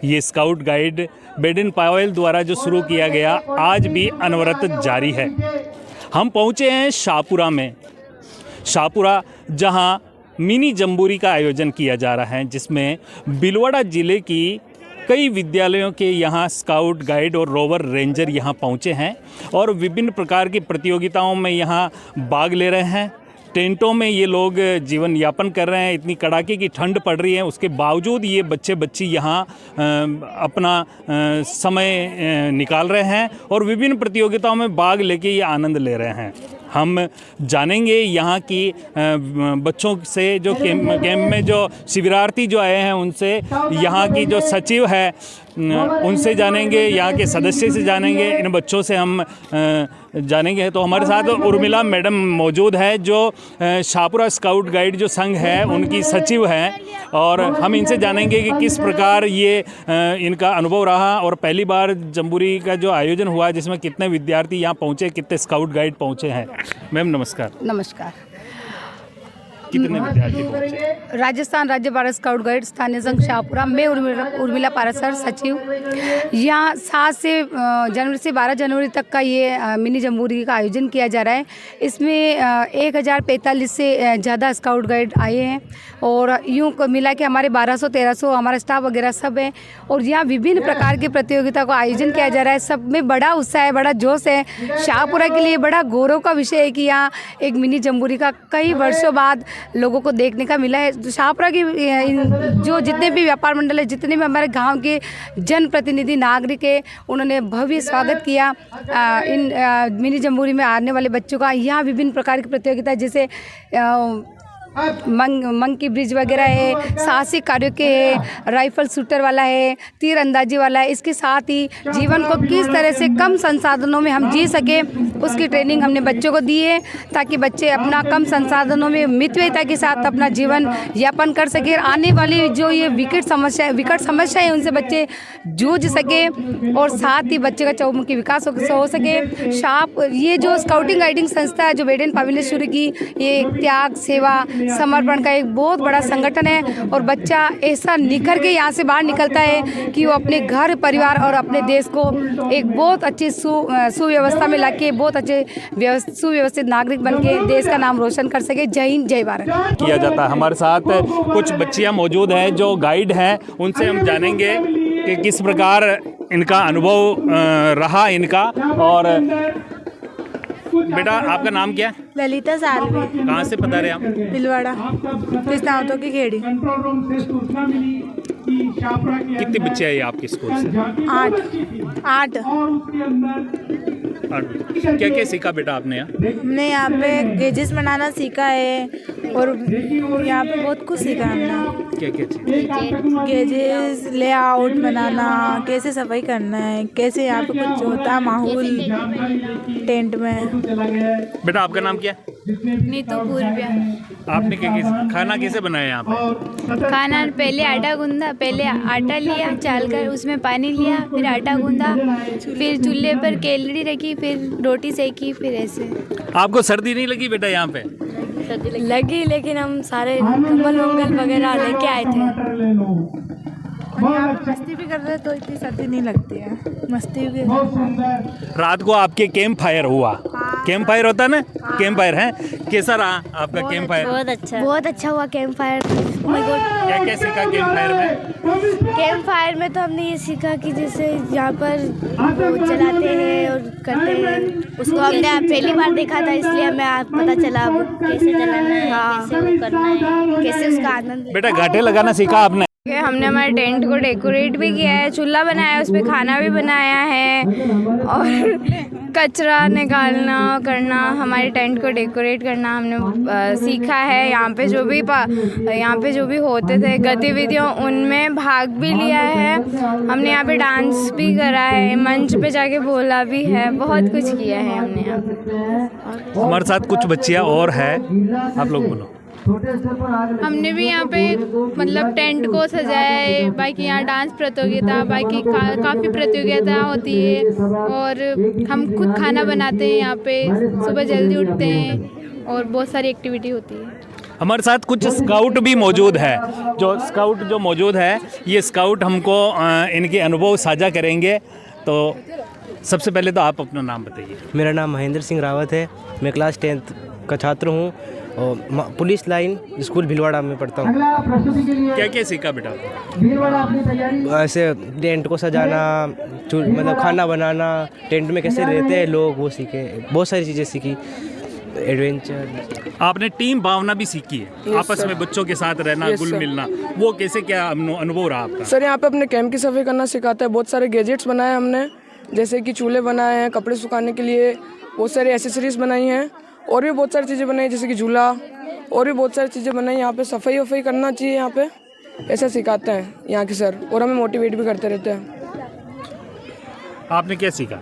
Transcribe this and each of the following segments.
ये scout guide Baden Pavel द्वारा जो शुरू किया गया आज भी अनवरत जारी है। हम पहुंचे हैं शाहपुरा में। शाहपुरा जहां मिनी जम्बूरी का आयोजन किया जा रहा है, जिसमें भीलवाड़ा ज़िले की कई विद्यालयों के यहाँ स्काउट गाइड और रोवर रेंजर यहाँ पहुँचे हैं और विभिन्न प्रकार की प्रतियोगिताओं में यहाँ भाग ले रहे हैं। टेंटों में ये लोग जीवन यापन कर रहे हैं। इतनी कड़ाके की ठंड पड़ रही है, उसके बावजूद ये बच्चे बच्ची यहाँ अपना समय निकाल रहे हैं और विभिन्न प्रतियोगिताओं में भाग लेके ये आनंद ले रहे हैं। हम जानेंगे यहाँ की बच्चों से, जो कैंप में जो शिविरार्थी जो आए हैं उनसे, यहाँ की जो सचिव है उनसे जानेंगे, यहाँ के सदस्य से जानेंगे, इन बच्चों से हम जानेंगे। तो हमारे साथ उर्मिला मैडम मौजूद है, जो शाहपुरा स्काउट गाइड जो संघ है उनकी सचिव हैं, और हम इनसे जानेंगे कि किस प्रकार ये इनका अनुभव रहा और पहली बार जम्बूरी का जो आयोजन हुआ जिसमें कितने विद्यार्थी यहाँ पहुँचे, कितने स्काउट गाइड पहुँचे हैं। मैम नमस्कार। नमस्कार। कितने विद्यार्थी पहुंचे? राजस्थान राज्य भारत स्काउट गाइड स्थानीय संघ शाहपुरा में उर्मिला पारासर सचिव। यहाँ 7 जनवरी से 12 जनवरी तक का ये मिनी जम्बूरी का आयोजन किया जा रहा है। इसमें 1045 से ज़्यादा स्काउट गाइड आए हैं और यूँ मिला के हमारे 1200-1300 हमारा स्टाफ वगैरह सब है। और यहाँ विभिन्न प्रकार की प्रतियोगिता का आयोजन किया जा रहा है। सब में बड़ा उत्साह है, बड़ा जोश है। शाहपुरा के लिए बड़ा गौरव का विषय है कि यहाँ एक मिनी जम्बूरी का कई वर्षों बाद लोगों को देखने का मिला है। शाहपुरा की जो जितने भी व्यापार मंडल है, जितने भी हमारे गांव के जनप्रतिनिधि नागरिक है, उन्होंने भव्य स्वागत किया इन मिनी जम्बूरी में आने वाले बच्चों का। यहाँ विभिन्न प्रकार की प्रतियोगिता जैसे मंकी ब्रिज वगैरह है, साहसिक कार्यों के है, राइफल शूटर वाला है, तीर अंदाजी वाला है। इसके साथ ही जीवन को किस तरह से कम संसाधनों में हम जी सके, उसकी ट्रेनिंग हमने बच्चों को दी है, ताकि बच्चे अपना कम संसाधनों में मितव्ययिता के साथ अपना जीवन यापन कर सके। आने वाली जो ये विकट समस्या है उनसे बच्चे जूझ सके और साथ ही बच्चे का चौमुखी विकास हो सके। ये जो स्काउटिंग गाइडिंग संस्था है जो बेडन पावेल ने शुरू की, ये त्याग, सेवा, समर्पण का एक बहुत बड़ा संगठन है। और बच्चा ऐसा निखर के यहाँ से बाहर निकलता है कि वो अपने घर परिवार और अपने देश को एक बहुत अच्छी सुव्यवस्था में लाके बहुत अच्छे सुव्यवस्थित नागरिक बन के देश का नाम रोशन कर सके। जय हिंद, जय भारत किया जाता है। हमारे साथ कुछ बच्चियाँ मौजूद हैं जो गाइड हैं, उनसे हम जानेंगे कि किस प्रकार इनका अनुभव रहा इनका। और बेटा आपका नाम क्या है? ललिता सालवे। कहाँ से पधारे आप? भीलवाड़ा कृष्णावतों की खेड़ी। कितने बच्चे आए आपके स्कूल से? 8। क्या क्या सीखा बेटा आपने यहाँ? हमने यहाँ पे गेजेस बनाना सीखा है और यहाँ पे बहुत कुछ सीखा हमने। क्या क्या चीज़? गेजेस, लेआउट बनाना, कैसे सफाई करना है, कैसे यहाँ पे कुछ होता है माहौल टेंट में। बेटा आपका नाम क्या है? नीतू पूर्व्या। आपने खाना कैसे बनाया यहाँ पे? खाना पहले आटा गूंदा, पहले आटा लिया चाल कर, उसमें पानी लिया, फिर आटा गूंदा, फिर चूल्हे पर केलड़ी रखी, फिर रोटी सेकी, फिर ऐसे। आपको सर्दी नहीं लगी बेटा यहाँ पे? लगी, लेकिन हम सारे कंबल वंगल वगैरह लेके आए थे। मस्ती भी कर रहे तो इतनी सर्दी नहीं लगती है। मस्ती भी। रात को आपके कैंप फायर हुआ। कैंप फायर होता है ना? कैंप फायर है, कैसा रहा आपका कैंप फायर? बहुत अच्छा हुआ कैंप फायर। क्या क्या सीखा कैंप फायर में? कैंप फायर में तो हमने ये सीखा कि जैसे यहाँ पर वो चलाते हैं और करते हैं, उसको हमने पहली बार देखा था, इसलिए हमें पता चला अब कैसे चलाना है, कैसे वो करना है, कैसे उसका आनंद। बेटा घाटे लगाना सीखा आपने? हमने हमारे टेंट को डेकोरेट भी किया है, चूल्हा बनाया है, उसमें खाना भी बनाया है और कचरा निकालना करना, हमारे टेंट को डेकोरेट करना हमने सीखा है। यहाँ पे जो भी होते थे गतिविधियों, उनमें भाग भी लिया है हमने। यहाँ पे डांस भी करा है, मंच पे जाके बोला भी है, बहुत कुछ किया है हमने यहाँ पे। हमारे साथ कुछ बच्चियाँ और है, आप लोग बोलो। हमने भी यहाँ पे मतलब टेंट को सजाया है। बाकी यहाँ डांस प्रतियोगिता, बाकी काफ़ी प्रतियोगिता होती है और हम खुद खाना बनाते हैं यहाँ पे, सुबह जल्दी उठते हैं और बहुत सारी एक्टिविटी होती है। हमारे साथ कुछ स्काउट भी मौजूद है। जो मौजूद है, ये स्काउट हमको इनके अनुभव साझा करेंगे। तो सबसे पहले तो आप अपना नाम बताइए। मेरा नाम महेंद्र सिंह रावत है। मैं क्लास 10th का छात्र हूँ और पुलिस लाइन स्कूल भिलवाड़ा में पढ़ता हूँ। क्या क्या सीखा बेटा? ऐसे टेंट को सजाना, मतलब खाना बनाना, टेंट में कैसे रहते हैं लोग, वो सीखे। बहुत सारी चीज़ें सीखी, एडवेंचर। आपने टीम भावना भी सीखी है, आपस में बच्चों के साथ रहना, घुल मिलना, वो कैसे, क्या अनुभव रहा आपका? सर यहाँ पे अपने कैंप की सफाई करना सिखाता है। बहुत सारे गैजेट्स बनाए हमने, जैसे कि चूल्हे बनाए हैं, कपड़े सुखाने के लिए बहुत सारी एसेसरीज बनाई हैं, और भी बहुत सारी चीज़ें बनाई जैसे कि झूला, और भी बहुत सारी चीज़ें बनाई। यहाँ पे सफाई वफाई करना चाहिए, यहाँ पे ऐसा सिखाते हैं यहाँ के सर, और हमें मोटिवेट भी करते रहते हैं। आपने क्या सीखा?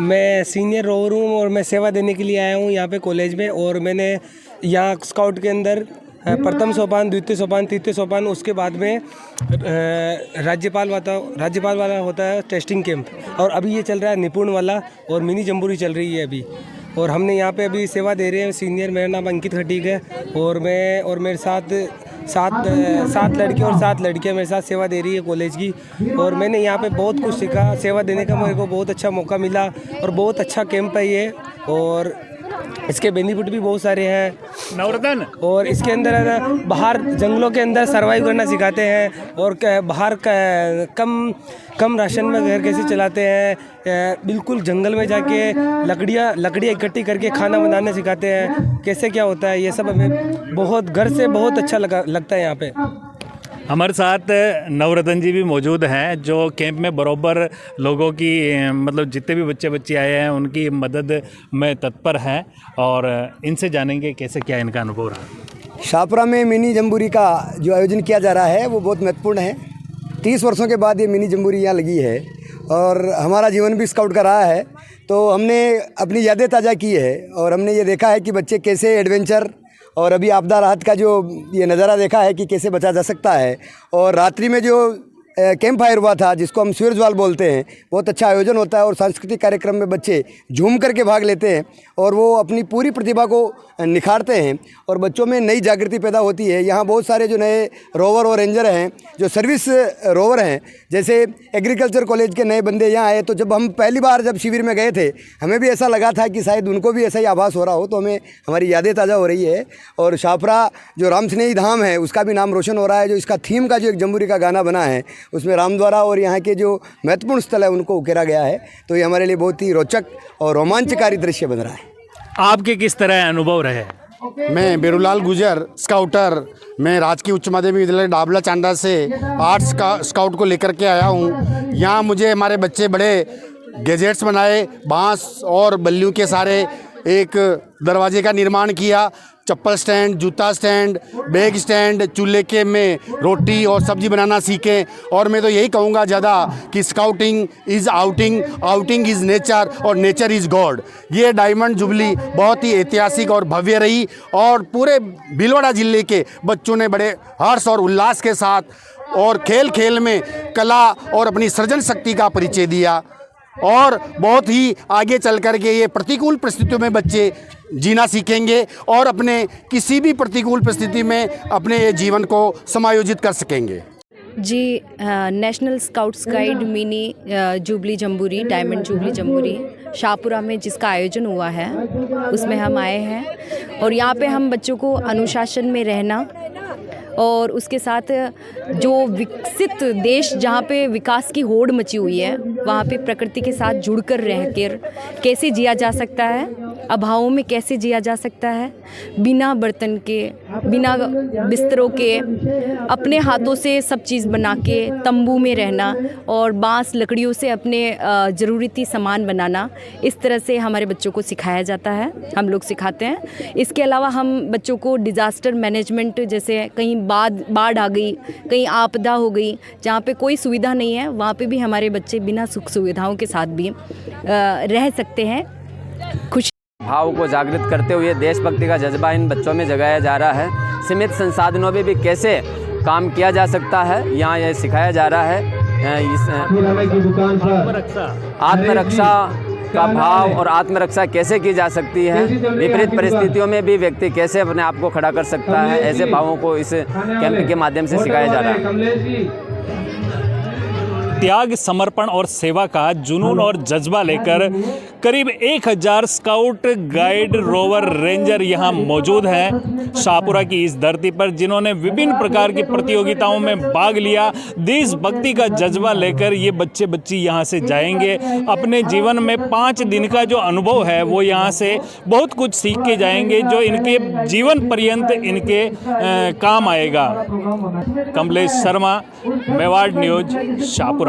मैं सीनियर रोवर हूँ और मैं सेवा देने के लिए आया हूँ यहाँ पे कॉलेज में। और मैंने यहाँ स्काउट के अंदर प्रथम सोपान, द्वितीय सोपान, तृतीय सोपान, उसके बाद में राज्यपाल वाला होता है टेस्टिंग कैंप, और अभी ये चल रहा है निपुण वाला, और मिनी जम्बूरी चल रही है अभी। और हमने यहाँ पे अभी सेवा दे रहे हैं सीनियर। मेरा नाम अंकित खटीक है, और मैं और मेरे साथ सात लड़के और 7 लड़कियाँ मेरे साथ सेवा दे रही है कॉलेज की। और मैंने यहाँ पे बहुत कुछ सीखा। सेवा देने का मेरे को बहुत अच्छा मौका मिला, और बहुत अच्छा कैंप है ये, और इसके बेनिफिट भी बहुत सारे हैं। नवरत्न, और इसके अंदर है ना, बाहर जंगलों के अंदर सर्वाइव करना सिखाते हैं, और बाहर कम राशन में घर कैसे चलाते हैं, बिल्कुल जंगल में जाके लकड़ियाँ इकट्ठी करके खाना बनाने सिखाते हैं, कैसे क्या होता है। ये सब हमें बहुत घर से बहुत अच्छा लगता है यहाँ पे। हमारे साथ नवरत्न जी भी मौजूद हैं, जो कैंप में बराबर लोगों की, मतलब जितने भी बच्चे आए हैं उनकी मदद में तत्पर हैं, और इनसे जानेंगे कैसे क्या इनका अनुभव रहा। शाहपुरा में मिनी जम्बूरी का जो आयोजन किया जा रहा है वो बहुत महत्वपूर्ण है। 30 वर्षों के बाद ये मिनी जम्बूरी यहाँ लगी है, और हमारा जीवन भी स्काउट का रहा है, तो हमने अपनी यादें ताज़ा की है, और हमने ये देखा है कि बच्चे कैसे एडवेंचर और अभी आपदा राहत का जो ये नज़ारा देखा है कि कैसे बचा जा सकता है। और रात्रि में जो कैंप फायर हुआ था, जिसको हम सूरजवाल बोलते हैं, बहुत अच्छा आयोजन होता है, और सांस्कृतिक कार्यक्रम में बच्चे झूम करके भाग लेते हैं, और वो अपनी पूरी प्रतिभा को निखारते हैं, और बच्चों में नई जागृति पैदा होती है। यहाँ बहुत सारे जो नए रोवर और रेंजर हैं, जो सर्विस रोवर हैं, जैसे एग्रीकल्चर कॉलेज के नए बंदे यहाँ आए, तो जब हम पहली बार जब शिविर में गए थे, हमें भी ऐसा लगा था कि शायद उनको भी ऐसा ही आभास हो रहा हो, तो हमें हमारी यादें ताज़ा हो रही है। और शाहपुरा जो राम स्नेही धाम है, उसका भी नाम रोशन हो रहा है। जो इसका थीम का जो एक जम्बूरी का गाना बना है, उसमें रामद्वारा और यहाँ के जो महत्वपूर्ण स्थल है उनको उकेरा गया है, तो ये हमारे लिए बहुत ही रोचक और रोमांचकारी दृश्य बन रहा है। आपके किस तरह अनुभव रहे? मैं बेरूलाल गुजर, स्काउटर। मैं राजकीय उच्च माध्यमिक विद्यालय डाबला चांडा से आर्ट्स का स्काउट को लेकर के आया हूँ। यहाँ मुझे हमारे बच्चे बड़े गैजेट्स बनाए, बांस और बल्लियों के सारे एक दरवाजे का निर्माण किया, चप्पल स्टैंड, जूता स्टैंड, बैग स्टैंड, चूल्हे के में रोटी और सब्जी बनाना सीखे। और मैं तो यही कहूँगा ज़्यादा कि scouting is outing, outing is nature, और नेचर इज़ गॉड। ये डायमंड जुबली बहुत ही ऐतिहासिक और भव्य रही, और पूरे भीलवाड़ा ज़िले के बच्चों ने बड़े हर्ष और उल्लास के साथ और खेल खेल में कला और अपनी सृजन शक्ति का परिचय दिया, और बहुत ही आगे चल कर के ये प्रतिकूल परिस्थितियों में बच्चे जीना सीखेंगे, और अपने किसी भी प्रतिकूल परिस्थिति में अपने जीवन को समायोजित कर सकेंगे। जी, national scouts guide mini jubilee jamboree, diamond jubilee jamboree Shahpura में जिसका आयोजन हुआ है, उसमें हम आए हैं, और यहाँ पे हम बच्चों को अनुशासन में रहना, और उसके साथ जो विकसित देश जहाँ पे विकास की होड़ मची हुई है, वहाँ पे प्रकृति के साथ जुड़कर रहकर कैसे जिया जा सकता है, अभावों में कैसे जिया जा सकता है, बिना बर्तन के, बिना बिस्तरों के, अपने हाथों से सब चीज़ बना के तंबू में रहना, और बांस लकड़ियों से अपने ज़रूरती सामान बनाना, इस तरह से हमारे बच्चों को सिखाया जाता है, हम लोग सिखाते हैं। इसके अलावा हम बच्चों को डिज़ास्टर मैनेजमेंट, जैसे कहीं बाढ़ आ गई, कहीं आपदा हो गई, जहाँ पे कोई सुविधा नहीं है, वहाँ पे भी हमारे बच्चे बिना सुख सुविधाओं के साथ भी रह सकते हैं। खुशी भाव को जागृत करते हुए देशभक्ति का जज्बा इन बच्चों में जगाया जा रहा है। सीमित संसाधनों में भी कैसे काम किया जा सकता है, यहाँ यह सिखाया जा रहा है। आत्मरक्षा का भाव और आत्मरक्षा कैसे की जा सकती है, विपरीत परिस्थितियों में भी व्यक्ति कैसे अपने आप को खड़ा कर सकता है, ऐसे भावों को इस कैंप के माध्यम से सिखाया जा रहा है। त्याग, समर्पण और सेवा का जुनून और जज्बा लेकर करीब 1000 स्काउट, गाइड, रोवर, रेंजर यहाँ मौजूद हैं शाहपुरा की इस धरती पर, जिन्होंने विभिन्न प्रकार की प्रतियोगिताओं में भाग लिया। देशभक्ति का जज्बा लेकर ये बच्चे बच्ची यहाँ से जाएंगे। अपने जीवन में 5 दिन का जो अनुभव है वो यहाँ से बहुत कुछ सीख के जाएंगे, जो इनके जीवन पर्यंत इनके काम आएगा। कमलेश शर्मा, मेवाड़ न्यूज, शाहपुरा।